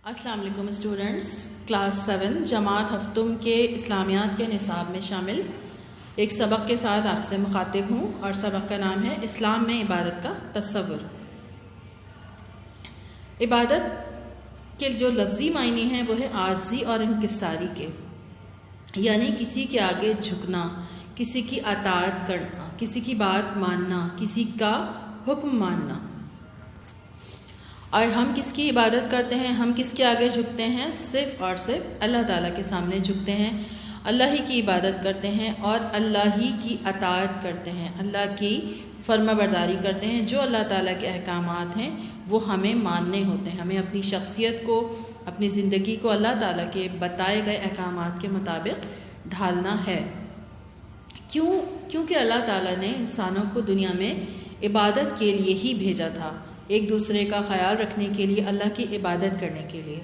السلام علیکم students, class 7 جماعت ہفتم کے اسلامیات کے نصاب میں شامل ایک سبق کے ساتھ آپ سے مخاطب ہوں، اور سبق کا نام ہے اسلام میں عبادت کا تصور۔ عبادت کے جو لفظی معنی ہیں وہ ہے عاجزی اور انکساری کے، یعنی کسی کے آگے جھکنا، کسی کی اطاعت کرنا، کسی کی بات ماننا، کسی کا حکم ماننا۔ اور ہم کس کی عبادت کرتے ہیں، ہم کس کے آگے جھکتے ہیں؟ صرف اور صرف اللہ تعالیٰ کے سامنے جھکتے ہیں، اللہ ہی کی عبادت کرتے ہیں اور اللہ ہی کی اطاعت کرتے ہیں، اللہ کی فرما برداری کرتے ہیں۔ جو اللہ تعالیٰ کے احکامات ہیں وہ ہمیں ماننے ہوتے ہیں، ہمیں اپنی شخصیت کو، اپنی زندگی کو اللہ تعالیٰ کے بتائے گئے احکامات کے مطابق ڈھالنا ہے۔ کیونکہ اللہ تعالیٰ نے انسانوں کو دنیا میں عبادت کے لیے ہی بھیجا تھا، ایک دوسرے کا خیال رکھنے کے لیے، اللہ کی عبادت کرنے کے لیے۔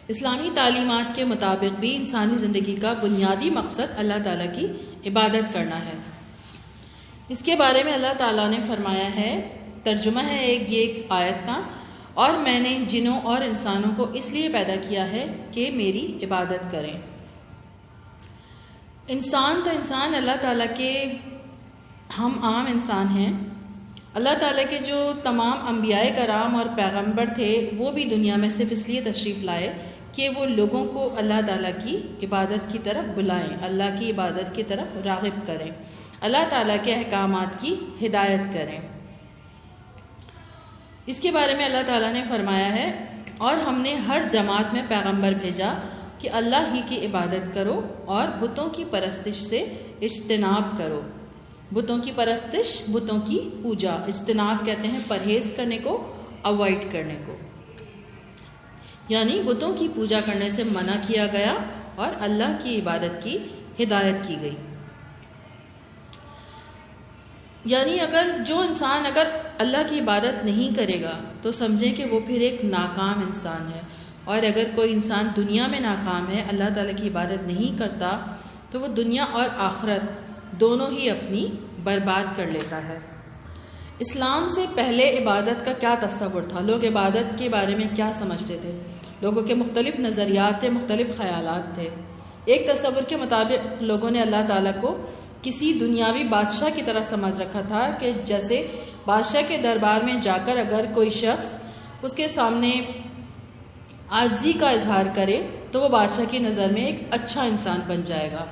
اسلامی تعلیمات کے مطابق بھی انسانی زندگی کا بنیادی مقصد اللہ تعالیٰ کی عبادت کرنا ہے۔ اس کے بارے میں اللہ تعالیٰ نے فرمایا ہے، ترجمہ ہے ایک آیت کا، اور میں نے جنوں اور انسانوں کو اس لیے پیدا کیا ہے کہ میری عبادت کریں۔ انسان تو انسان اللہ تعالیٰ کے ہم عام انسان ہیں۔ اللہ تعالیٰ کے جو تمام انبیاء کرام اور پیغمبر تھے وہ بھی دنیا میں صرف اس لیے تشریف لائے کہ وہ لوگوں کو اللہ تعالیٰ کی عبادت کی طرف بلائیں، اللہ کی عبادت کی طرف راغب کریں، اللہ تعالیٰ کے احکامات کی ہدایت کریں۔ اس کے بارے میں اللہ تعالیٰ نے فرمایا ہے، اور ہم نے ہر جماعت میں پیغمبر بھیجا کہ اللہ ہی کی عبادت کرو اور بتوں کی پرستش سے اجتناب کرو۔ بتوں کی پرستش، بتوں کی پوجا، اجتناب کہتے ہیں پرہیز کرنے کو، اوائڈ کرنے کو، یعنی بتوں کی پوجا کرنے سے منع کیا گیا اور اللہ کی عبادت کی ہدایت کی گئی۔ یعنی جو انسان اگر اللہ کی عبادت نہیں کرے گا تو سمجھیں کہ وہ پھر ایک ناکام انسان ہے، اور اگر کوئی انسان دنیا میں ناکام ہے، اللہ تعالیٰ کی عبادت نہیں کرتا، تو وہ دنیا اور آخرت دونوں ہی اپنی برباد کر لیتا ہے۔ اسلام سے پہلے عبادت کا کیا تصور تھا؟ لوگ عبادت کے بارے میں کیا سمجھتے تھے؟ لوگوں کے مختلف نظریات تھے، مختلف خیالات تھے۔ ایک تصور کے مطابق لوگوں نے اللہ تعالیٰ کو کسی دنیاوی بادشاہ کی طرح سمجھ رکھا تھا، کہ جیسے بادشاہ کے دربار میں جا کر اگر کوئی شخص اس کے سامنے عاجزی کا اظہار کرے تو وہ بادشاہ کی نظر میں ایک اچھا انسان بن جائے گا،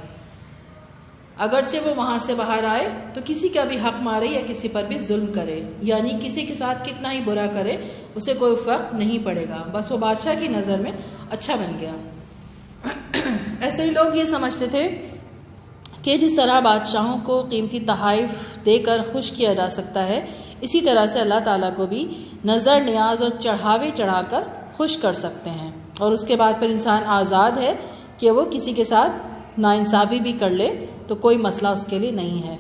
اگرچہ وہ وہاں سے باہر آئے تو کسی کا بھی حق مارے یا کسی پر بھی ظلم کرے، یعنی کسی کے ساتھ کتنا ہی برا کرے اسے کوئی فرق نہیں پڑے گا، بس وہ بادشاہ کی نظر میں اچھا بن گیا۔ ایسے ہی لوگ یہ سمجھتے تھے کہ جس طرح بادشاہوں کو قیمتی تحائف دے کر خوش کیا جا سکتا ہے، اسی طرح سے اللہ تعالیٰ کو بھی نظر نیاز اور چڑھاوے چڑھا کر خوش کر سکتے ہیں، اور اس کے بعد پھر انسان آزاد ہے کہ وہ کسی کے ساتھ ناانصافی بھی کر لے تو کوئی مسئلہ اس کے لیے نہیں ہے۔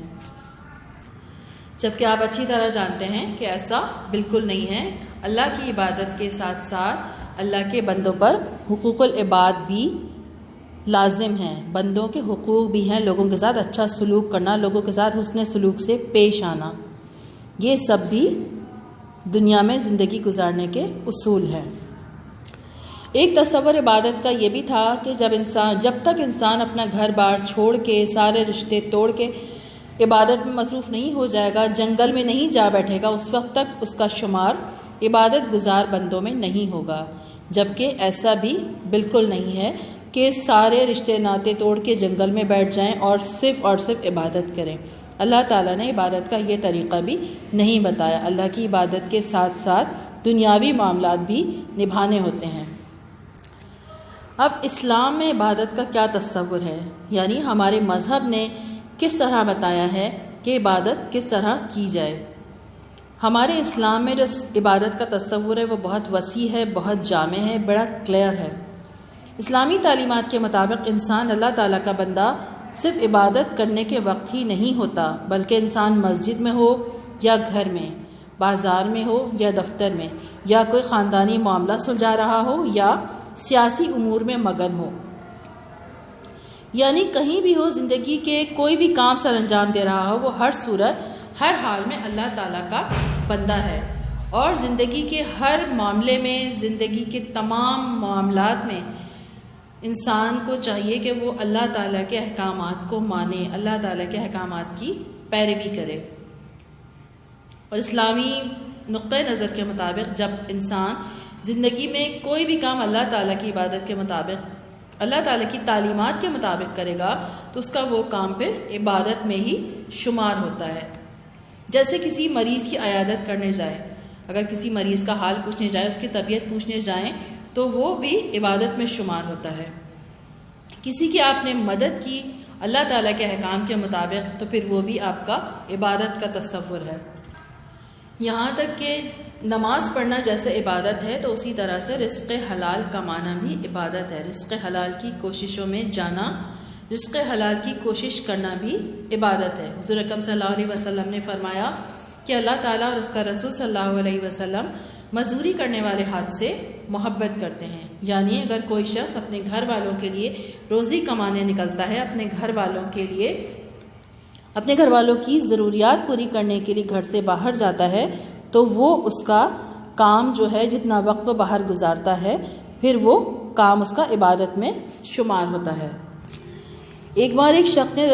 جبکہ آپ اچھی طرح جانتے ہیں کہ ایسا بالکل نہیں ہے۔ اللہ کی عبادت کے ساتھ ساتھ اللہ کے بندوں پر حقوق العباد بھی لازم ہیں، بندوں کے حقوق بھی ہیں، لوگوں کے ساتھ اچھا سلوک کرنا، لوگوں کے ساتھ حسن سلوک سے پیش آنا، یہ سب بھی دنیا میں زندگی گزارنے کے اصول ہیں۔ ایک تصور عبادت کا یہ بھی تھا کہ جب تک انسان اپنا گھر بار چھوڑ کے، سارے رشتے توڑ کے عبادت میں مصروف نہیں ہو جائے گا، جنگل میں نہیں جا بیٹھے گا، اس وقت تک اس کا شمار عبادت گزار بندوں میں نہیں ہوگا۔ جبکہ ایسا بھی بالکل نہیں ہے کہ سارے رشتے ناطے توڑ کے جنگل میں بیٹھ جائیں اور صرف عبادت کریں۔ اللہ تعالیٰ نے عبادت کا یہ طریقہ بھی نہیں بتایا۔ اللہ کی عبادت کے ساتھ ساتھ دنیاوی معاملات بھی نبھانے ہوتے ہیں۔ اب اسلام میں عبادت کا کیا تصور ہے، یعنی ہمارے مذہب نے کس طرح بتایا ہے کہ عبادت کس طرح کی جائے۔ ہمارے اسلام میں جو عبادت کا تصور ہے وہ بہت وسیع ہے، بہت جامع ہے، بڑا کلیئر ہے۔ اسلامی تعلیمات کے مطابق انسان اللہ تعالیٰ کا بندہ صرف عبادت کرنے کے وقت ہی نہیں ہوتا، بلکہ انسان مسجد میں ہو یا گھر میں، بازار میں ہو یا دفتر میں، یا کوئی خاندانی معاملہ سلجھا رہا ہو یا سیاسی امور میں مگن ہو، یعنی کہیں بھی ہو، زندگی کے کوئی بھی کام سر انجام دے رہا ہو، وہ ہر صورت، ہر حال میں اللہ تعالیٰ کا بندہ ہے، اور زندگی کے ہر معاملے میں، زندگی کے تمام معاملات میں انسان کو چاہیے کہ وہ اللہ تعالیٰ کے احکامات کو مانے، اللہ تعالیٰ کے احکامات کی پیروی کرے۔ اور اسلامی نقطۂ نظر کے مطابق جب انسان زندگی میں کوئی بھی کام اللہ تعالیٰ کی عبادت کے مطابق، اللہ تعالیٰ کی تعلیمات کے مطابق کرے گا تو اس کا وہ کام پھر عبادت میں ہی شمار ہوتا ہے۔ جیسے کسی مریض کی عیادت کرنے جائے، اگر کسی مریض کا حال پوچھنے جائے، اس کی طبیعت پوچھنے جائیں تو وہ بھی عبادت میں شمار ہوتا ہے۔ کسی کی آپ نے مدد کی اللہ تعالیٰ کے احکام کے مطابق تو پھر وہ بھی آپ کا عبادت کا تصور ہے۔ یہاں تک کہ نماز پڑھنا جیسے عبادت ہے تو اسی طرح سے رزق حلال کمانا بھی عبادت ہے۔ رزق حلال کی کوششوں میں جانا، رزق حلال کی کوشش کرنا بھی عبادت ہے۔ حضور اکرم صلی اللہ علیہ وسلم نے فرمایا کہ اللہ تعالیٰ اور اس کا رسول صلی اللہ علیہ وسلم مزدوری کرنے والے ہاتھ سے محبت کرتے ہیں، یعنی اگر کوئی شخص اپنے گھر والوں کے لیے روزی کمانے نکلتا ہے، اپنے گھر والوں کی ضروریات پوری کرنے کے لیے گھر سے باہر جاتا ہے تو وہ اس کا کام جو ہے، جتنا وقت وہ باہر گزارتا ہے، پھر وہ کام اس کا عبادت میں شمار ہوتا ہے۔ ایک بار ایک شخص نے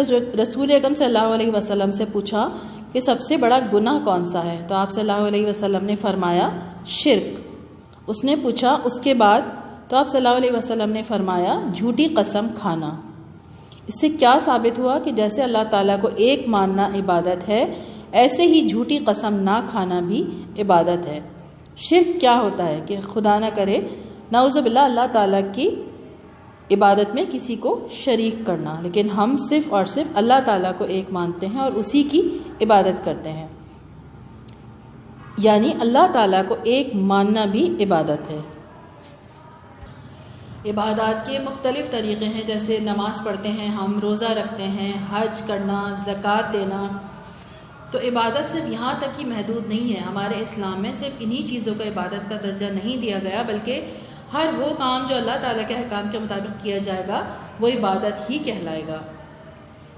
رسول اکرم صلی اللہ علیہ وسلم سے پوچھا کہ سب سے بڑا گناہ کون سا ہے؟ تو آپ صلی اللہ علیہ وسلم نے فرمایا شرک۔ اس نے پوچھا اس کے بعد؟ تو آپ صلی اللہ علیہ وسلم نے فرمایا جھوٹی قسم کھانا۔ اس سے کیا ثابت ہوا کہ جیسے اللہ تعالیٰ کو ایک ماننا عبادت ہے، ایسے ہی جھوٹی قسم نہ کھانا بھی عبادت ہے۔ شرک کیا ہوتا ہے کہ خدا نہ کرے، نعوذ باللہ، اللہ تعالیٰ کی عبادت میں کسی کو شریک کرنا، لیکن ہم صرف اور صرف اللہ تعالیٰ کو ایک مانتے ہیں اور اسی کی عبادت کرتے ہیں، یعنی اللہ تعالیٰ کو ایک ماننا بھی عبادت ہے۔ عبادات کے مختلف طریقے ہیں، جیسے نماز پڑھتے ہیں ہم، روزہ رکھتے ہیں، حج کرنا، زکوٰۃ دینا۔ تو عبادت صرف یہاں تک ہی محدود نہیں ہے۔ ہمارے اسلام میں صرف انہی چیزوں کو عبادت کا درجہ نہیں دیا گیا، بلکہ ہر وہ کام جو اللہ تعالیٰ کے احکام کے مطابق کیا جائے گا وہ عبادت ہی کہلائے گا۔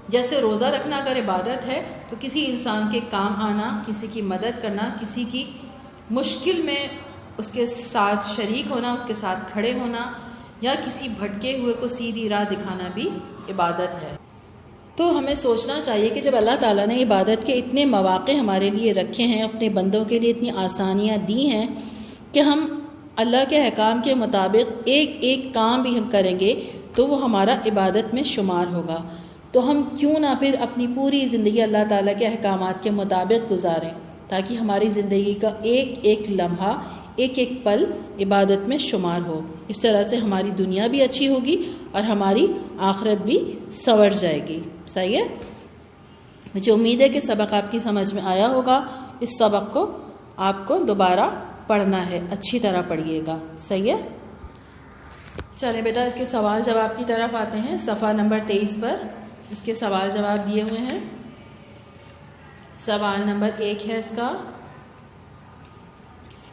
جیسے روزہ رکھنا اگر عبادت ہے تو کسی انسان کے کام آنا، کسی کی مدد کرنا، کسی کی مشکل میں اس کے ساتھ شریک ہونا، اس کے ساتھ کھڑے ہونا، یا کسی بھٹکے ہوئے کو سیدھی راہ دکھانا بھی عبادت ہے۔ تو ہمیں سوچنا چاہیے کہ جب اللہ تعالیٰ نے عبادت کے اتنے مواقع ہمارے لیے رکھے ہیں، اپنے بندوں کے لیے اتنی آسانیاں دی ہیں کہ ہم اللہ کے احکام کے مطابق ایک ایک کام بھی ہم کریں گے تو وہ ہمارا عبادت میں شمار ہوگا، تو ہم کیوں نہ پھر اپنی پوری زندگی اللہ تعالیٰ کے احکامات کے مطابق گزاریں، تاکہ ہماری زندگی کا ایک ایک لمحہ، ایک ایک پل عبادت میں شمار ہو۔ اس طرح سے ہماری دنیا بھی اچھی ہوگی اور ہماری آخرت بھی سنور جائے گی۔ صحیح ہے؟ مجھے امید ہے کہ سبق آپ کی سمجھ میں آیا ہوگا۔ اس سبق کو آپ کو دوبارہ پڑھنا ہے، اچھی طرح پڑھیے گا۔ صحیح ہے؟ چلیں بیٹا اس کے سوال جواب کی طرف آتے ہیں۔ صفحہ نمبر 23 پر اس کے سوال جواب دیے ہوئے ہیں۔ سوال نمبر 1 ہے اس کا،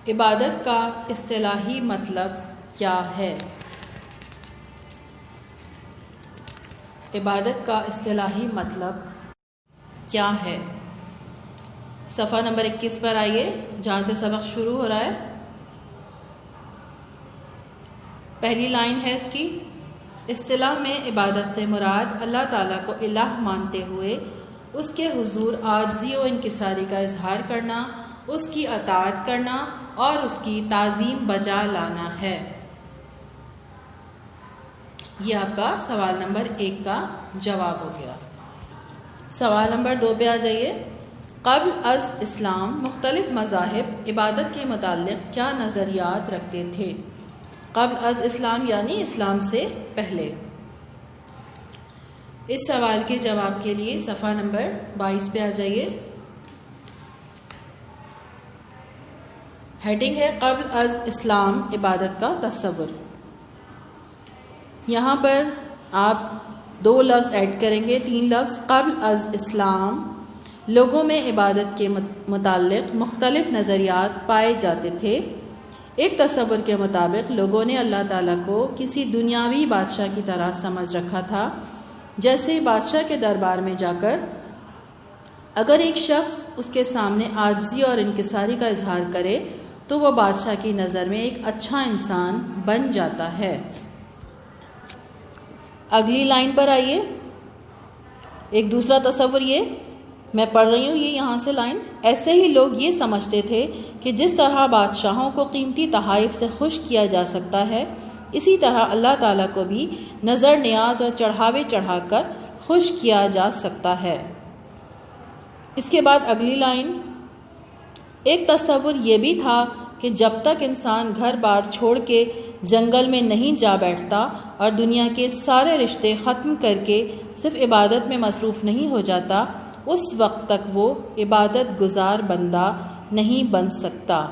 عبادت کا اصطلاحی مطلب کیا ہے؟ عبادت کا اصطلاحی مطلب کیا ہے؟ صفحہ نمبر 21 پر آئیے، جہاں سے سبق شروع ہو رہا ہے۔ پہلی لائن ہے اس کی، اصطلاح میں عبادت سے مراد اللہ تعالیٰ کو الہ مانتے ہوئے اس کے حضور عاجزی و انکساری کا اظہار کرنا، اس کی اطاعت کرنا اور اس کی تعظیم بجا لانا ہے۔ یہ آپ کا سوال نمبر 1 کا جواب ہو گیا۔ سوال نمبر 2 پہ آ جائیے۔ قبل از اسلام مختلف مذاہب عبادت کے متعلق کیا نظریات رکھتے تھے؟ قبل از اسلام یعنی اسلام سے پہلے۔ اس سوال کے جواب کے لیے صفحہ نمبر 22 پہ آ جائیے۔ ہیڈنگ ہے قبل از اسلام عبادت کا تصور۔ یہاں پر آپ 2 لفظ ایڈ کریں گے، 3 لفظ۔ قبل از اسلام لوگوں میں عبادت کے متعلق مختلف نظریات پائے جاتے تھے۔ ایک تصور کے مطابق لوگوں نے اللہ تعالیٰ کو کسی دنیاوی بادشاہ کی طرح سمجھ رکھا تھا، جیسے بادشاہ کے دربار میں جا کر اگر ایک شخص اس کے سامنے عاجزی اور انکساری کا اظہار کرے تو وہ بادشاہ کی نظر میں ایک اچھا انسان بن جاتا ہے۔ اگلی لائن پر آئیے، ایک دوسرا تصور یہ میں پڑھ رہی ہوں، یہ یہاں سے لائن، ایسے ہی لوگ یہ سمجھتے تھے کہ جس طرح بادشاہوں کو قیمتی تحائف سے خوش کیا جا سکتا ہے، اسی طرح اللہ تعالیٰ کو بھی نظر نیاز اور چڑھاوے چڑھا کر خوش کیا جا سکتا ہے۔ اس کے بعد اگلی لائن، ایک تصور یہ بھی تھا کہ جب تک انسان گھر بار چھوڑ کے جنگل میں نہیں جا بیٹھتا اور دنیا کے سارے رشتے ختم کر کے صرف عبادت میں مصروف نہیں ہو جاتا، اس وقت تک وہ عبادت گزار بندہ نہیں بن سکتا۔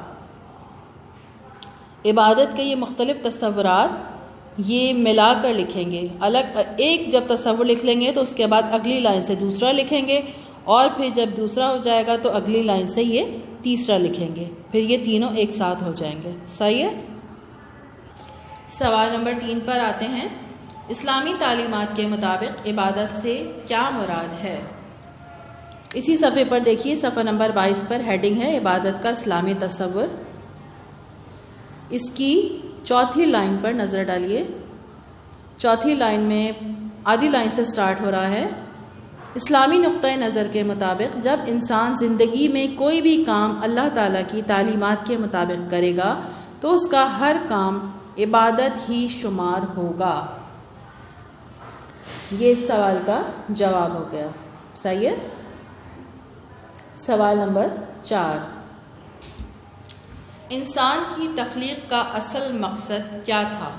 عبادت کے یہ مختلف تصورات یہ ملا کر لکھیں گے، الگ ایک جب تصور لکھ لیں گے تو اس کے بعد اگلی لائن سے دوسرا لکھیں گے، اور پھر جب دوسرا ہو جائے گا تو اگلی لائن سے یہ تیسرا لکھیں گے، پھر یہ تینوں ایک ساتھ ہو جائیں گے۔ صحیح ہے؟ سوال نمبر 3 پر آتے ہیں، اسلامی تعلیمات کے مطابق عبادت سے کیا مراد ہے؟ اسی صفحے پر دیکھیے، صفحہ نمبر 22 پر ہیڈنگ ہے عبادت کا اسلامی تصور۔ اس کی چوتھی لائن پر نظر ڈالیے، چوتھی لائن میں آدھی لائن سے سٹارٹ ہو رہا ہے، اسلامی نقطۂ نظر کے مطابق جب انسان زندگی میں کوئی بھی کام اللہ تعالیٰ کی تعلیمات کے مطابق کرے گا تو اس کا ہر کام عبادت ہی شمار ہوگا۔ یہ اس سوال کا جواب ہو گیا۔ صحیح ہے؟ سوال نمبر 4، انسان کی تخلیق کا اصل مقصد کیا تھا؟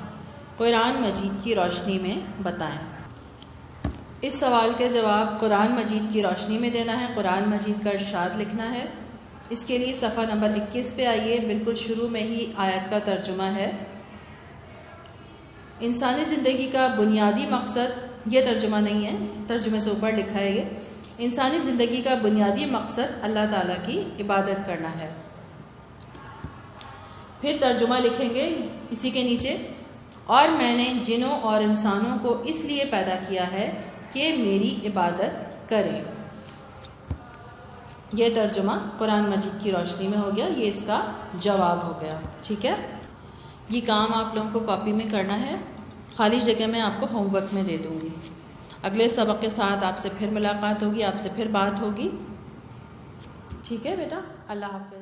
قرآن مجید کی روشنی میں بتائیں۔ اس سوال کے جواب قرآن مجید کی روشنی میں دینا ہے، قرآن مجید کا ارشاد لکھنا ہے۔ اس کے لیے صفحہ نمبر 21 پہ آئیے، بالکل شروع میں ہی آیت کا ترجمہ ہے، انسانی زندگی کا بنیادی مقصد، یہ ترجمہ نہیں ہے، ترجمے سے اوپر لکھا ہے یہ، انسانی زندگی کا بنیادی مقصد اللہ تعالیٰ کی عبادت کرنا ہے۔ پھر ترجمہ لکھیں گے اسی کے نیچے، اور میں نے جنوں اور انسانوں کو اس لیے پیدا کیا ہے کہ میری عبادت کریں۔ یہ ترجمہ قرآن مجید کی روشنی میں ہو گیا، یہ اس کا جواب ہو گیا۔ ٹھیک ہے، یہ کام آپ لوگوں کو کاپی میں کرنا ہے، خالی جگہ میں آپ کو ہوم ورک میں دے دوں گی۔ اگلے سبق کے ساتھ آپ سے پھر ملاقات ہوگی، آپ سے پھر بات ہوگی۔ ٹھیک ہے بیٹا، اللہ حافظ۔